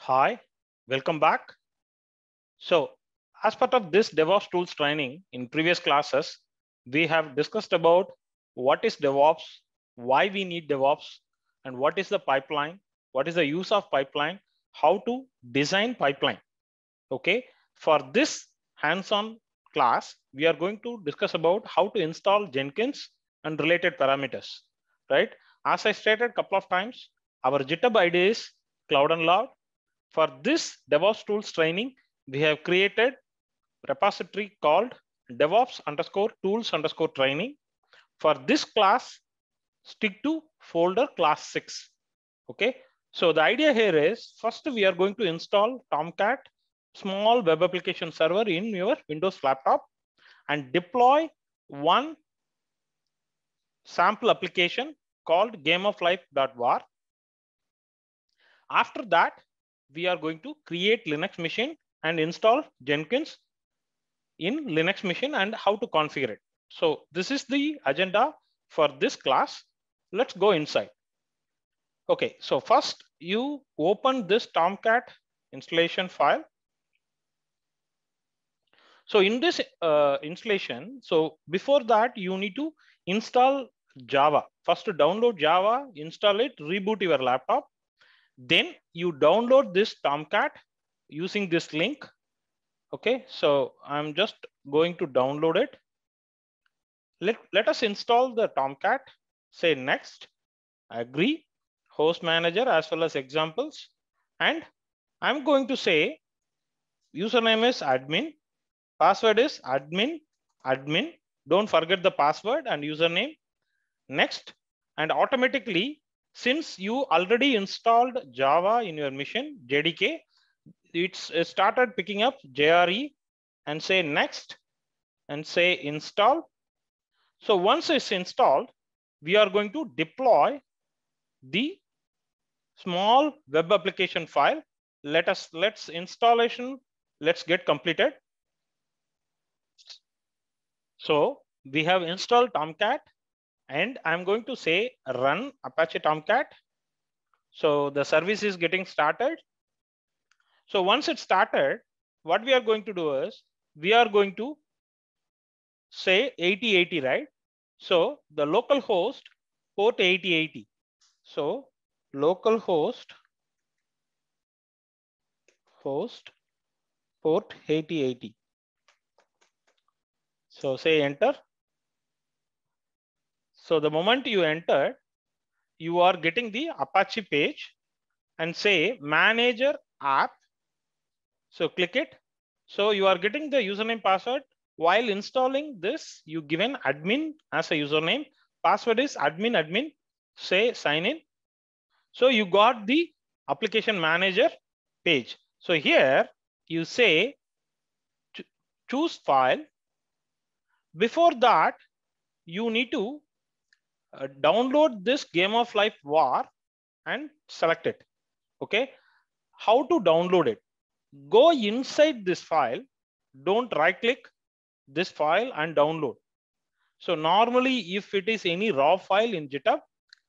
Hi, welcome back. So, as part of this DevOps tools training in previous classes, we have discussed about what is DevOps, why we need DevOps, and what is the pipeline, what is the use of pipeline, how to design pipeline. Okay, for this hands-on class, we are going to discuss about how to install Jenkins and related parameters, right? As I stated a couple of times, our GitHub ID is Cloud and Loud. For this DevOps tools training, we have created repository called DevOps_tools_training. For this class, stick to folder class 6. Okay. So the idea here is first we are going to install Tomcat small web application server in your Windows laptop and deploy one sample application called gameoflife.war. After that, we are going to create Linux machine and install Jenkins in Linux machine and how to configure it. So this is the agenda for this class. Let's go inside. Okay, so first you open this Tomcat installation file. So in this installation, so before that you need to install Java. First to download Java, install it, reboot your laptop. Then you download this Tomcat using this link. Okay, so I'm just going to download it. Let us install the Tomcat, say next, agree, host manager as well as examples. And I'm going to say username is admin, password is admin. Don't forget the password and username. Next, and automatically, since you already installed Java in your machine, JDK, it's started picking up JRE and say next and say install. So once it's installed, we are going to deploy the small web application file. Let's installation, let's get completed. So we have installed Tomcat and I'm going to say run Apache Tomcat. So the service is getting started. So once it's started, what we are going to do is we are going to say 8080, right? So the local host port 8080. So local host port 8080. So say enter. So the moment you enter, you are getting the Apache page and say manager app. So click it. So you are getting the username password. While installing this, you given admin as a username. Password is admin. Say sign in. So you got the application manager page. So here you say choose file. Before that, you need to download this Game of Life WAR and select it. Okay. How to download it? Go inside this file. Don't right click this file and download. So normally if it is any raw file in GitHub,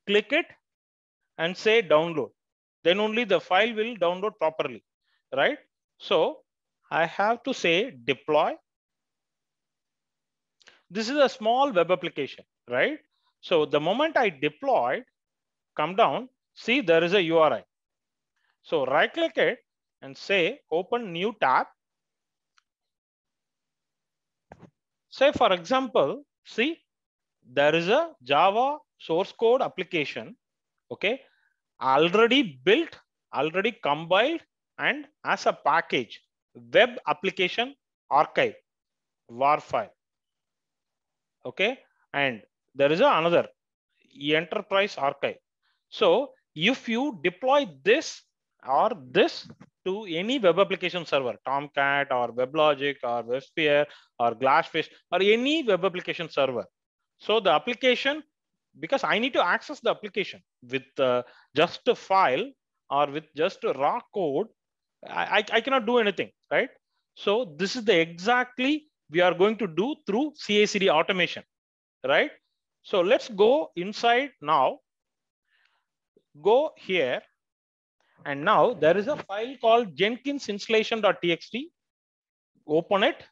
click it and say download. Then only the file will download properly, right? So I have to say deploy. This is a small web application, right? So the moment I deployed, come down, see there is a URI. So right click it and say open new tab. Say for example, see there is a Java source code application, okay, already built, already compiled, and as a package, web application archive, WAR file, okay, and there is another enterprise archive. So if you deploy this or this to any web application server, Tomcat or WebLogic or WebSphere or Glassfish or any web application server, so the application, because I need to access the application with just a file or with just a raw code, I cannot do anything, right? So this is the exactly we are going to do through CI/CD automation, right? So let's go inside now. Go here And now there is a file called Jenkins installation.txt. Open it.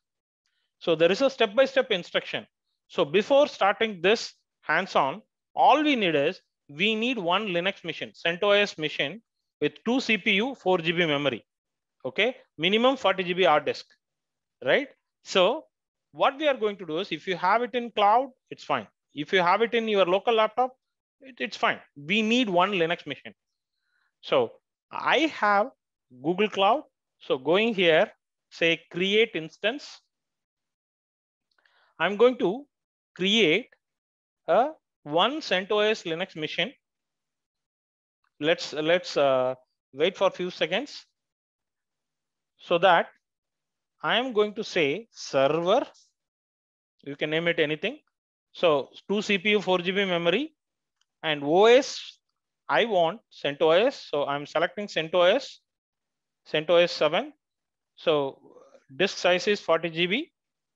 So there is a step-by-step instruction. So before starting this hands-on, all we need is we need one Linux machine, CentOS machine with 2 CPU, 4 GB memory. Okay, minimum 40 GB hard disk, right? So what we are going to do is, if you have it in cloud, it's fine. If you have it in your local laptop, it's fine. We need one Linux machine. So I have Google Cloud. So going here, say create instance. I'm going to create a one CentOS Linux machine. Let's wait for a few seconds, so that I am going to say server. You can name it anything. So 2 CPU, 4 GB memory, and OS. I want CentOS. So I'm selecting CentOS, CentOS 7. So disk size is 40 GB.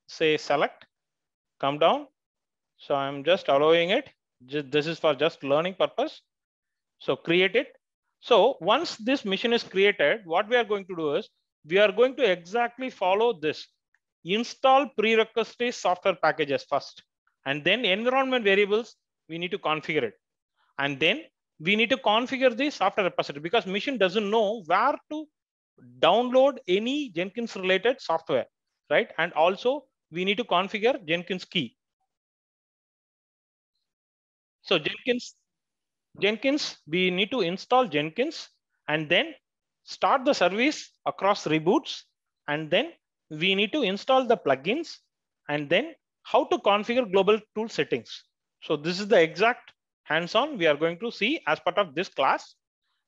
Say select, come down. So I'm just allowing it. This is for just learning purpose. So create it. So once this machine is created, what we are going to do is we are going to exactly follow this. Install prerequisite software packages first, and then environment variables, we need to configure it. And then we need to configure the software repository, because machine doesn't know where to download any Jenkins related software, right? And also we need to configure Jenkins key. So Jenkins, we need to install Jenkins and then start the service across reboots. And then we need to install the plugins, and then how to configure global tool settings. So this is the exact hands-on we are going to see as part of this class.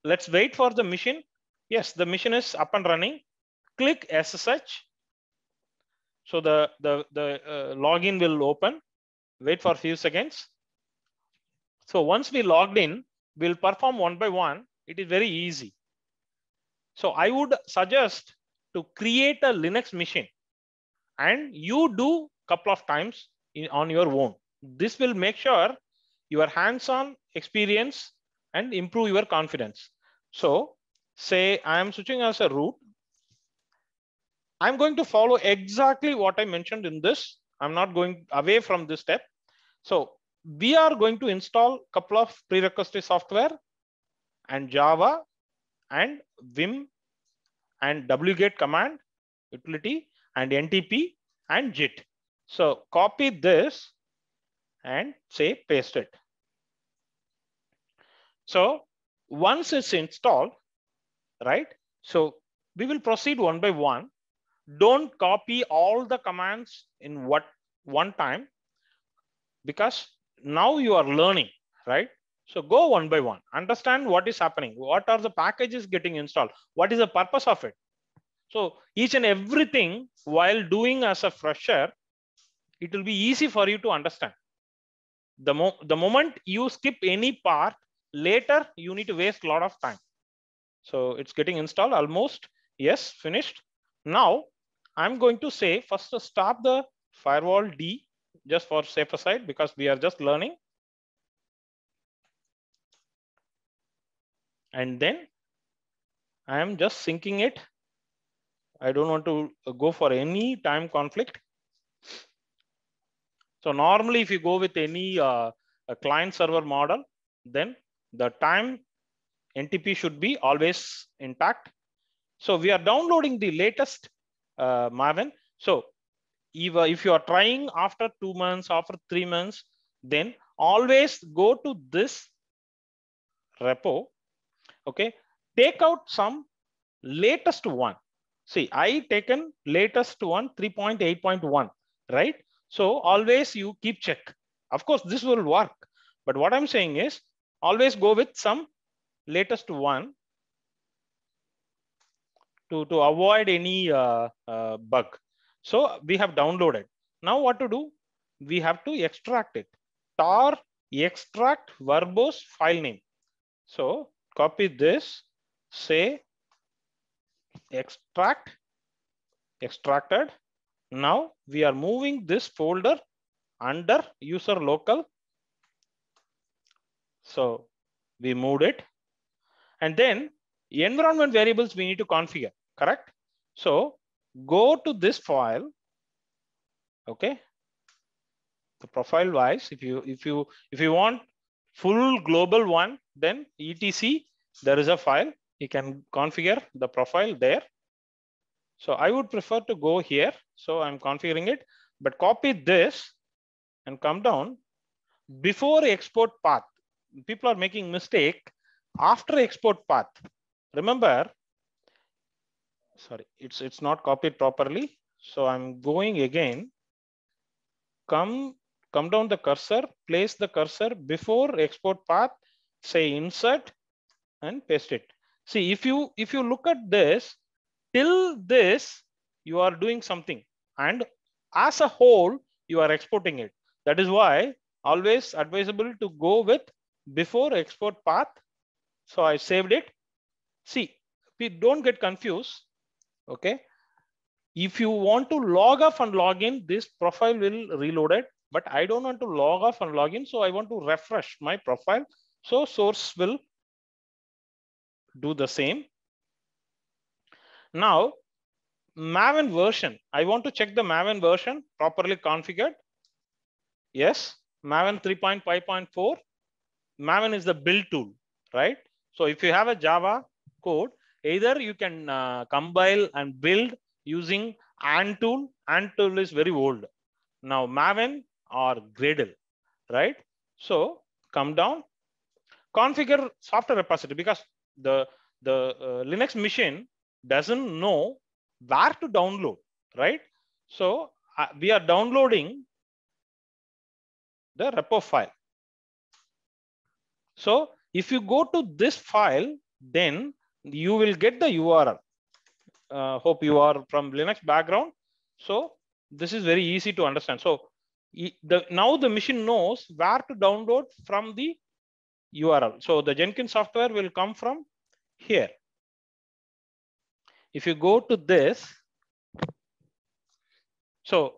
Let's wait for the machine. Yes, the machine is up and running. Click SSH. So the login will open. Wait for a few seconds. So once we logged in, we'll perform one by one. It is very easy. So I would suggest to create a Linux machine, and you do couple of times on your own. This will make sure your hands-on experience and improve your confidence. So say I am switching as a root. I'm going to follow exactly what I mentioned in this. I'm not going away from this step. So we are going to install a couple of prerequisite software and Java and Vim and wget command utility and NTP and JIT. So copy this and say paste it. So once it's installed, right? So we will proceed one by one. Don't copy all the commands in one time, because now you are learning, right? So go one by one, understand what is happening, what are the packages getting installed, what is the purpose of it. So each and everything while doing as a fresher, it will be easy for you to understand. The moment you skip any part, later you need to waste a lot of time. So it's getting installed almost. Yes, finished. Now I'm going to say first to stop the firewall D, just for safer side, because we are just learning. And then I am just syncing it. I don't want to go for any time conflict. So normally if you go with any a client server model, then the time NTP should be always intact. So we are downloading the latest Maven. So if you are trying after 2 months, after 3 months, then always go to this repo. Okay, take out some latest one. See, I taken latest one 3.8.1, right? So always you keep check. Of course, this will work. But what I'm saying is always go with some latest one to avoid any bug. So we have downloaded. Now what to do? We have to extract it. Tar extract verbose file name. So copy this, say extract, extracted. Now we are moving this folder under user local. So we moved it. And then Environment variables we need to configure, correct? So go to this file, okay? The profile wise, if you want full global one, then etc, there is a file. You can configure the profile there. So I would prefer to go here. So I'm configuring it, but copy this and come down before export path. People are making mistake after export path. Remember, sorry, it's not copied properly. So I'm going again. Come down the cursor, place the cursor before export path, say insert and paste it. See, if you look at this, till this you are doing something, and as a whole you are exporting it. That is why always advisable to go with before export path. So I saved it. See, we don't get confused. Okay. If you want to log off and log in, this profile will reload it, but I don't want to log off and log in. So I want to refresh my profile. So source will do the same. Now, Maven version, I want to check the Maven version properly configured. Yes, Maven 3.5.4. Maven is the build tool, right? So if you have a Java code, either you can compile and build using Ant tool. Ant tool is very old. Now Maven or Gradle, right? So come down, configure software repository, because the Linux machine doesn't know where to download, right? So we are downloading the repo file. So if you go to this file, then you will get the URL. Hope you are from Linux background. So this is very easy to understand. So now the machine knows where to download from the URL. So the Jenkins software will come from here. If you go to this, so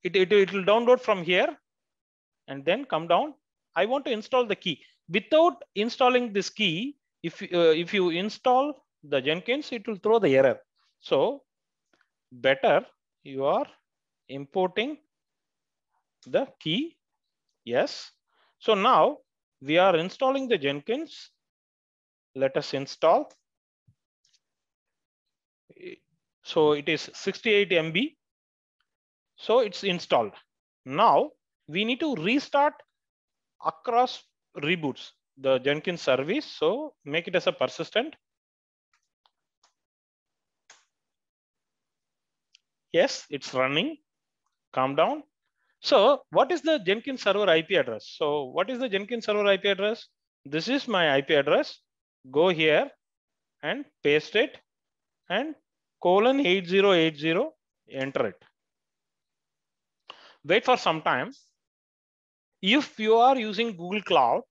it will download from here and then come down. I want to install the key. Without installing this key, if you install the Jenkins, it will throw the error. So better you are importing the key. Yes. So now we are installing the Jenkins. Let us install. So it is 68 MB. So it's installed. Now we need to restart across reboots the Jenkins service. So make it as a persistent. Yes, it's running. Calm down. So what is the Jenkins server IP address? So what is the Jenkins server IP address? This is my IP address. Go here and paste it and :8080, enter it. Wait for some time. If you are using Google Cloud,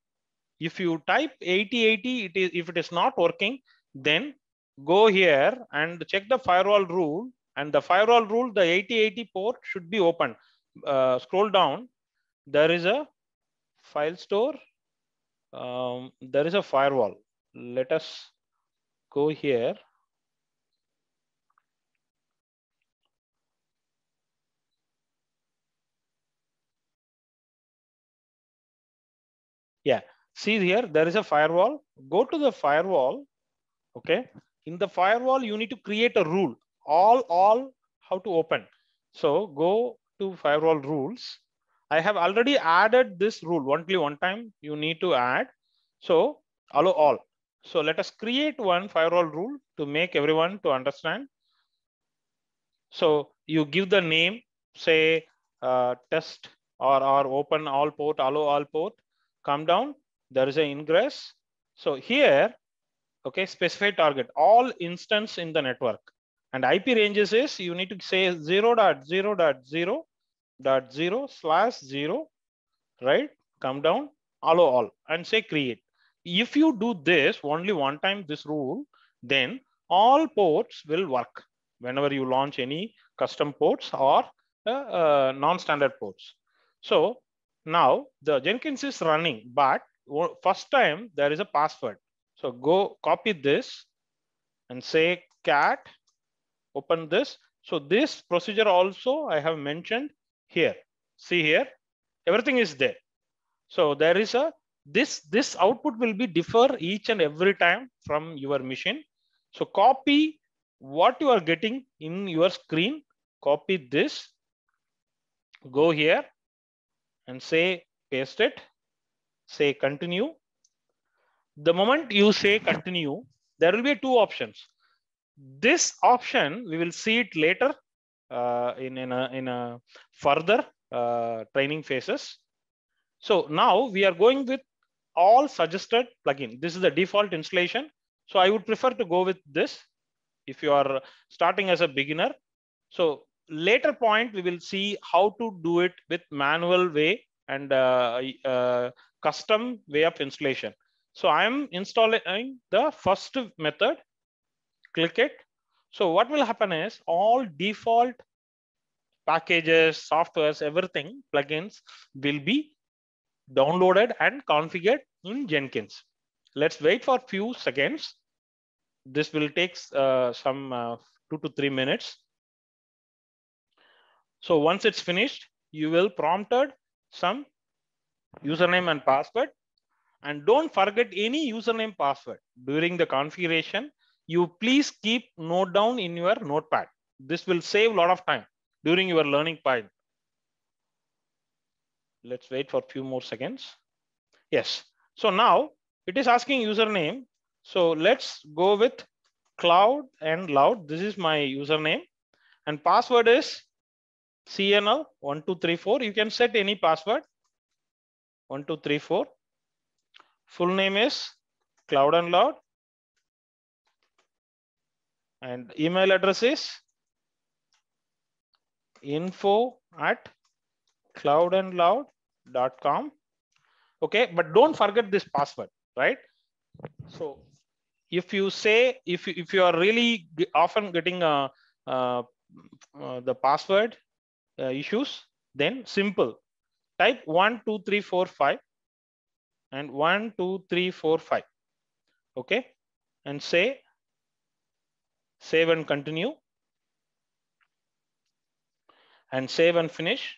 if you type 8080, if it is not working, then go here and check the firewall rule, and the firewall rule, the 8080 port should be open. Scroll down, there is a file store. There is a firewall. Let us go here. Yeah, see here, there is a firewall. Go to the firewall. Okay, in the firewall, you need to create a rule. All how to open. So go to firewall rules. I have already added this rule only one time. You need to add. So allow all. So let us create one firewall rule to make everyone to understand. So you give the name, say test or open all port, allow all port. Come down. There is an ingress. So here, okay, specify target, all instance in the network. And IP ranges is you need to say 0.0.0.0/0, right? Come down, allow all, and say create. If you do this only one time, this rule, then all ports will work whenever you launch any custom ports or non-standard ports. So now the Jenkins is running, but first time there is a password. So go copy this and say cat, open this. So this procedure also I have mentioned here. See here, everything is there. So there is a, this output will be differ each and every time from your machine. So copy what you are getting in your screen, copy this, go here and say paste it, say continue. The moment you say continue, there will be two options. This option, we will see it later in a further training phases. So now we are going with all suggested plugin. This is the default installation. So I would prefer to go with this if you are starting as a beginner. So later point, we will see how to do it with manual way and custom way of installation. So I am installing the first method, click it. So what will happen is all default packages, softwares, everything, plugins will be downloaded and configured in Jenkins. Let's wait for a few seconds. This will take some 2 to 3 minutes. So once it's finished, you will prompted some username and password. And don't forget any username password during the configuration. You please keep note down in your notepad. This will save a lot of time during your learning part. Let's wait for a few more seconds. Yes. So now it is asking username. So let's go with Cloud and Loud. This is my username and password is CNL1234. You can set any password. 1234. Full name is Cloud and Loud. And email address is info@cloudandloud.com. Okay, but don't forget this password, right? So if you say, if you are really often getting the password issues, then simple, type 12345 and 12345. Okay, and say save and continue and save and finish.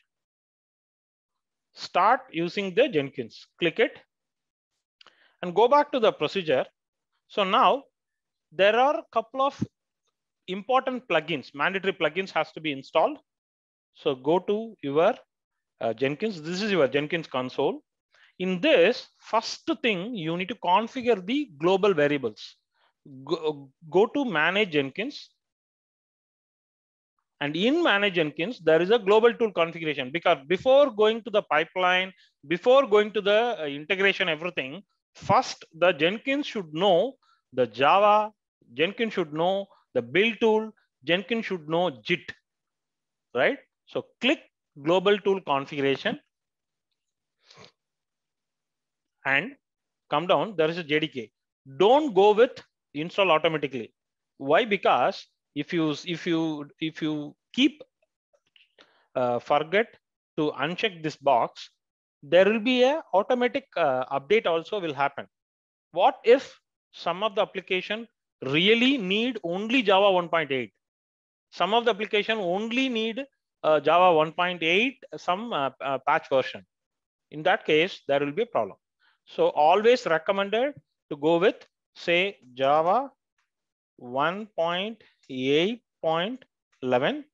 Start using the Jenkins, click it and go back to the procedure. So now there are a couple of important plugins, mandatory plugins has to be installed. So go to your Jenkins. This is your Jenkins console. In this, first thing you need to configure the global variables. Go to manage Jenkins. And in manage Jenkins, there is a global tool configuration, because before going to the pipeline, before going to the integration, everything, first the Jenkins should know the Java, Jenkins should know the build tool, Jenkins should know JIT, right? So click global tool configuration and come down, there is a JDK. Don't go with install automatically. Why? Because if you keep forget to uncheck this box, there will be a automatic update also will happen. What if some of the application really need only Java 1.8? Some of the application only need Java 1.8, some patch version. In that case, there will be a problem. So always recommended to go with, say, Java 1.8.11.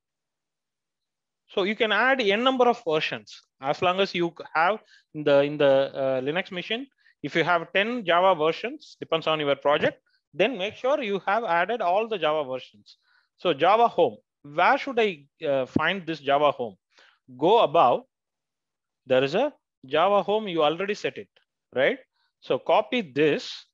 So you can add n number of versions as long as you have in the Linux machine. If you have 10 Java versions, depends on your project, then make sure you have added all the Java versions. So Java home, where should I find this Java home? Go above, there is a Java home, you already set it, right? So copy this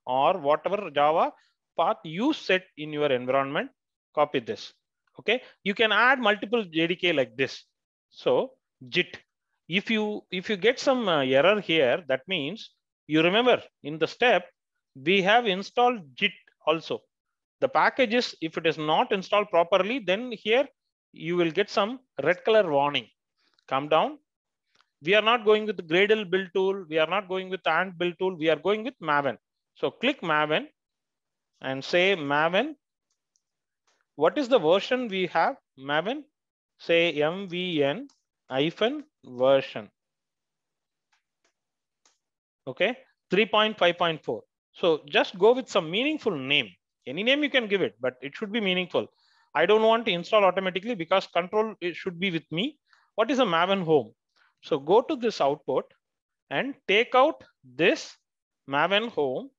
or whatever Java path you set in your environment, copy this. Okay, you can add multiple JDK like this. So JIT, if you get some error here, that means you remember in the step we have installed JIT also. The packages, if it is not installed properly, then here you will get some red color warning. Come down. We are not going with the Gradle build tool. We are not going with Ant build tool. We are going with Maven. So click Maven and say Maven. What is the version we have? Maven, say MVN version. Okay, 3.5.4. So just go with some meaningful name. Any name you can give it, but it should be meaningful. I don't want to install automatically because control it should be with me. What is a Maven home? So go to this output and take out this Maven home,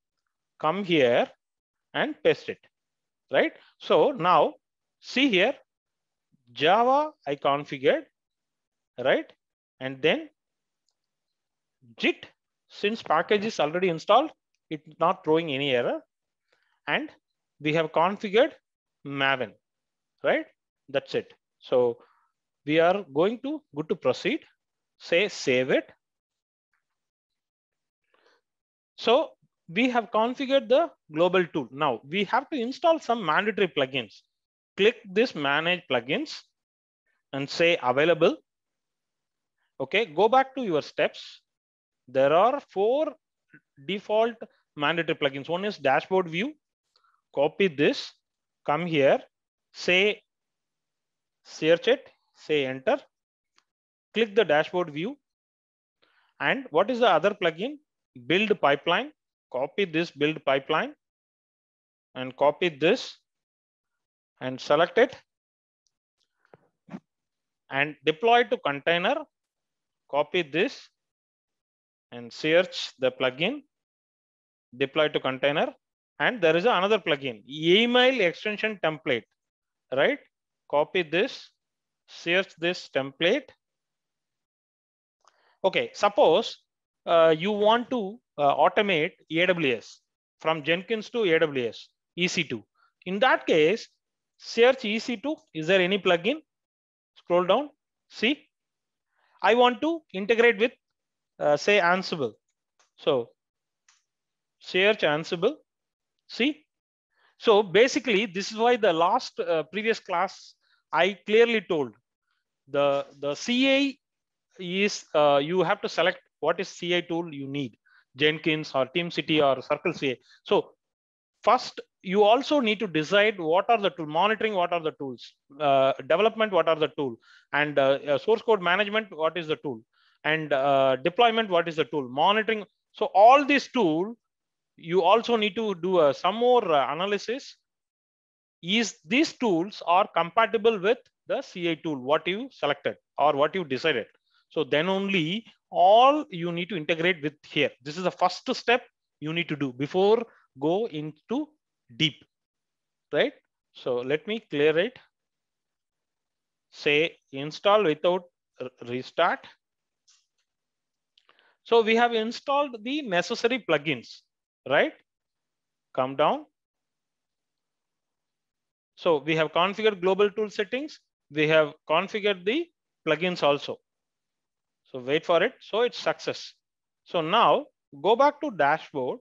come here and paste it, right? So now see here, Java I configured, right? And then Git, since package is already installed, it's not throwing any error. And we have configured Maven, right? That's it. So we are going to good to proceed. Say save it. So we have configured the global tool. Now we have to install some mandatory plugins. Click this manage plugins and say available. Okay, go back to your steps. There are 4 default mandatory plugins. One is dashboard view. Copy this, come here, say search it, say enter, click the dashboard view. And what is the other plugin? Build pipeline. Copy this build pipeline and copy this and select it and deploy to container. Copy this and search the plugin, deploy to container. And there is another plugin, email extension template, right? Copy this, search this template. Okay, suppose you want to automate AWS from Jenkins to AWS, EC2. In that case, search EC2. Is there any plugin? Scroll down. See, I want to integrate with, say, Ansible. So search Ansible. See, so basically, this is why the last previous class I clearly told the CA is you have to select what is CI tool you need, Jenkins or TeamCity or Circle CA. So first, you also need to decide what are the tool monitoring, what are the tools, development, what are the tool, and source code management, what is the tool, and deployment, what is the tool, monitoring. So all these tools, you also need to do some more analysis. Is these tools are compatible with the CI tool, what you selected or what you decided. So then only all you need to integrate with here. This is the first step you need to do before go into deep, right? So let me clear it. Say install without restart. So we have installed the necessary plugins, right? Come down. So we have configured global tool settings. We have configured the plugins also. So wait for it. So it's success. So now go back to dashboard.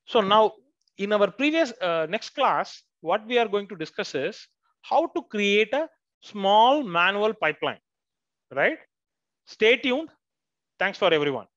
So now in our previous next class, what we are going to discuss is how to create a small manual pipeline, right? Stay tuned. Thanks for everyone.